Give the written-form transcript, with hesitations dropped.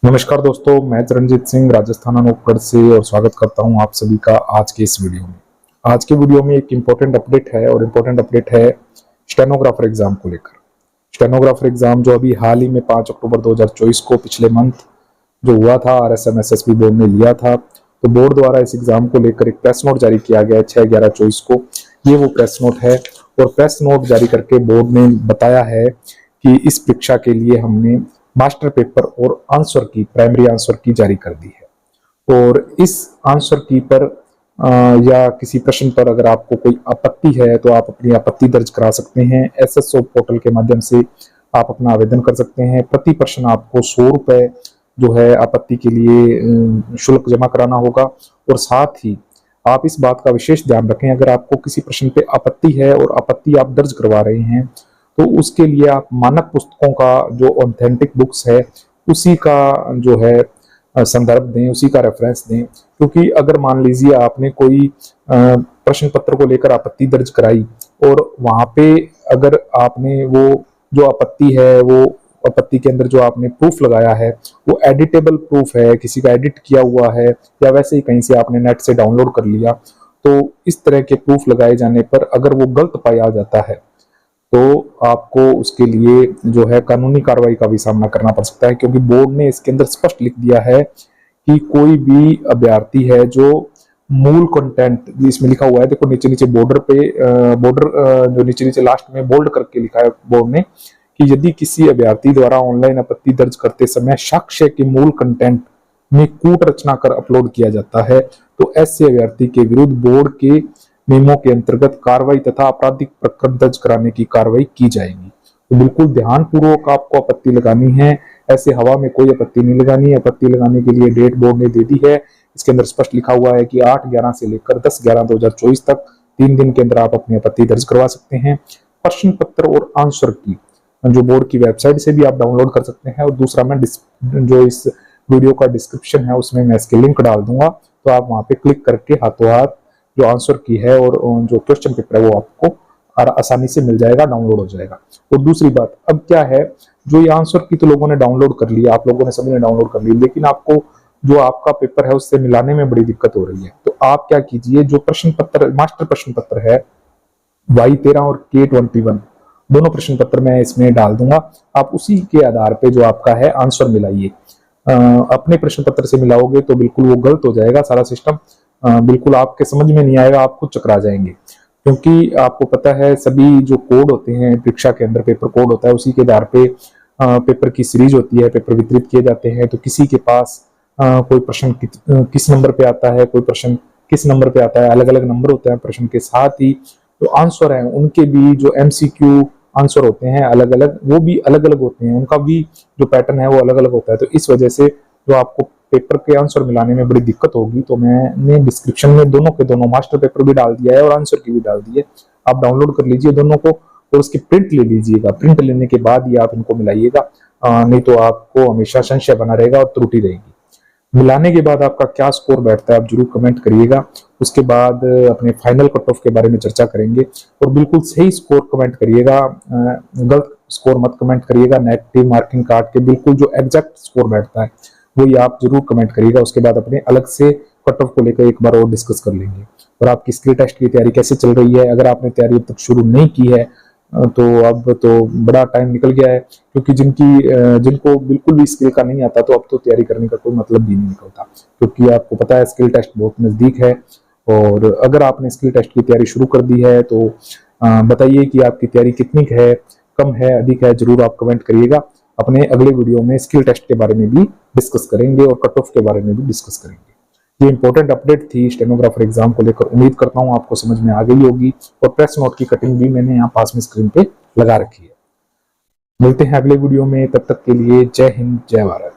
नमस्कार दोस्तों, मैं रंजीत सिंह राजस्थान अनूपगढ़ से और स्वागत करता हूं आप सभी का आज के इस वीडियो में। आज के वीडियो में एक इम्पोर्टेंट अपडेट है और इम्पोर्टेंट अपडेट है स्टेनोग्राफर एग्जाम को लेकर। स्टेनोग्राफर एग्जाम जो अभी हाल ही में 5 अक्टूबर 2024 को पिछले मंथ जो हुआ था RSM SSB बोर्ड ने लिया था, तो बोर्ड द्वारा इस एग्जाम को लेकर एक प्रेस नोट जारी किया गया है 6/11/24 को। ये वो प्रेस नोट है और प्रेस नोट जारी करके बोर्ड ने बताया है कि इस परीक्षा के लिए हमने मास्टर पेपर और आंसर की प्राइमरी आंसर की जारी कर दी है। और इस आंसर की पर या किसी प्रश्न पर अगर आपको कोई आपत्ति है तो आप अपनी आपत्ति दर्ज करा सकते हैं। SSO पोर्टल के माध्यम से आप अपना आवेदन कर सकते हैं। प्रति प्रश्न आपको 100 रुपए जो है आपत्ति के लिए शुल्क जमा कराना होगा। और साथ ही आप इस बात का विशेष ध्यान रखें, अगर आपको किसी प्रश्न पे आपत्ति है और आपत्ति आप दर्ज करवा रहे हैं तो उसके लिए आप मानक पुस्तकों का जो ऑथेंटिक बुक्स है उसी का जो है संदर्भ दें, उसी का रेफरेंस दें। क्योंकि अगर मान लीजिए आपने कोई प्रश्न पत्र को लेकर आपत्ति दर्ज कराई और वहां पे अगर आपने वो जो आपत्ति है, वो आपत्ति के अंदर जो आपने प्रूफ लगाया है वो एडिटेबल प्रूफ है, किसी का एडिट किया हुआ है या वैसे ही कहीं से आपने नेट से डाउनलोड कर लिया, तो इस तरह के प्रूफ लगाए जाने पर अगर वो गलत पाया जाता है तो आपको उसके लिए जो है कानूनी कार्रवाई का भी सामना करना पड़ सकता है। क्योंकि बोर्ड ने इसके अंदर स्पष्ट लिख दिया है कि कोई भी अभ्यर्थी है जो मूल कंटेंट इसमें लिखा हुआ है, देखो नीचे नीचे बॉर्डर जो नीचे नीचे लास्ट में बोल्ड करके लिखा है बोर्ड ने कि यदि किसी अभ्यर्थी द्वारा ऑनलाइन आपत्ति दर्ज करते समय साक्ष्य के मूल कंटेंट में कूट रचना कर अपलोड किया जाता है तो ऐसे अभ्यर्थी के विरुद्ध बोर्ड के नियमों के अंतर्गत कार्रवाई तथा आपराधिक प्रकरण दर्ज कराने की कार्रवाई की जाएगी। तो बिल्कुल ध्यानपूर्वक आपको आपत्ति लगानी है, ऐसे हवा में कोई आपत्ति नहीं लगानी है। आपत्ति लगाने के लिए डेट बोर्ड ने दे दी है, इसके अंदर स्पष्ट लिखा हुआ है कि 8/11 से लेकर 10/11/2024 तक 3 दिन के अंदर आप अपनी आपत्ति दर्ज करवा सकते हैं। प्रश्न पत्र और आंसर की जो बोर्ड की वेबसाइट से भी आप डाउनलोड कर सकते हैं। और दूसरा, मैं जो इस वीडियो का डिस्क्रिप्शन है उसमें मैं इसके लिंक डाल दूंगा, तो आप वहां पे क्लिक करके हाथों हाथ जो आंसर की है और जो क्वेश्चन पेपर है वो आपको आसानी से मिल जाएगा, डाउनलोड हो जाएगा। और दूसरी बात, अब क्या है, जो ये आंसर की तो लोगों ने डाउनलोड कर लिया, आप लोगों ने सभी ने डाउनलोड कर ली, लेकिन आपको जो आपका पेपर है उससे मिलाने में बड़ी दिक्कत हो रही है। तो आप क्या कीजिए, जो प्रश्न पत्र मास्टर प्रश्न पत्र है Y13 और K21 दोनों प्रश्न पत्र मैं इसमें डाल दूंगा, आप उसी के आधार पे जो आपका है आंसर मिलाइए। अपने प्रश्न पत्र से मिलाओगे तो बिल्कुल वो गलत हो जाएगा सारा सिस्टम, बिल्कुल आपके समझ में नहीं आएगा, आप खुद चकरा जाएंगे। क्योंकि आपको पता है सभी जो कोड होते हैं परीक्षा के अंदर, पेपर कोड होता है, उसी के आधार पे पेपर की सीरीज होती है, पेपर वितरित किए जाते हैं। तो किसी के पास कोई प्रश्न किस नंबर पे आता है, कोई प्रश्न किस नंबर पे आता है, अलग अलग नंबर होते हैं प्रश्न के। साथ ही जो आंसर है उनके भी जो MCQ आंसर होते हैं अलग अलग, वो भी अलग अलग होते हैं, उनका भी जो पैटर्न है वो अलग अलग होता है। तो इस वजह से जो आपको पेपर के आंसर मिलाने में बड़ी दिक्कत होगी, तो मैंने डिस्क्रिप्शन में दोनों के दोनों मास्टर पेपर भी डाल दिया है और आंसर की भी डाल दी है। आप डाउनलोड कर लीजिए दोनों को और उसकी प्रिंट ले लीजिएगा। प्रिंट लेने के बाद ही आप इनको मिलाइएगा, नहीं तो आपको हमेशा संशय बना रहेगा और त्रुटि रहेगी। मिलाने के बाद आपका क्या स्कोर बैठता है आप जरूर कमेंट करिएगा। उसके बाद अपने फाइनल कट ऑफ के बारे में चर्चा करेंगे और बिल्कुल सही स्कोर कमेंट करिएगा, गलत स्कोर मत कमेंट करिएगा। नेगेटिव मार्किंग काट के बिल्कुल जो एग्जैक्ट स्कोर बैठता है वही आप जरूर कमेंट करिएगा। उसके बाद अपने अलग से कट ऑफ को लेकर एक बार और डिस्कस कर लेंगे। और आपकी स्किल टेस्ट की तैयारी कैसे चल रही है, अगर आपने तैयारी अब तक शुरू नहीं की है तो अब तो बड़ा टाइम निकल गया है, क्योंकि जिनको बिल्कुल भी स्किल का नहीं आता तो अब तो तैयारी करने का कोई मतलब भी नहीं निकलता। क्योंकि आपको पता है स्किल टेस्ट बहुत नजदीक है। और अगर आपने स्किल टेस्ट की तैयारी शुरू कर दी है तो बताइए कि आपकी तैयारी कितनी है, कम है, अधिक है, जरूर आप कमेंट करिएगा। अपने अगले वीडियो में स्किल टेस्ट के बारे में भी डिस्कस करेंगे और कट ऑफ के बारे में भी डिस्कस करेंगे। ये इंपॉर्टेंट अपडेट थी स्टेनोग्राफर एग्जाम को लेकर, उम्मीद करता हूं आपको समझ में आ गई होगी। और प्रेस नोट की कटिंग भी मैंने यहाँ पास में स्क्रीन पे लगा रखी है। मिलते हैं अगले वीडियो में, तब तक के लिए जय हिंद, जय भारत।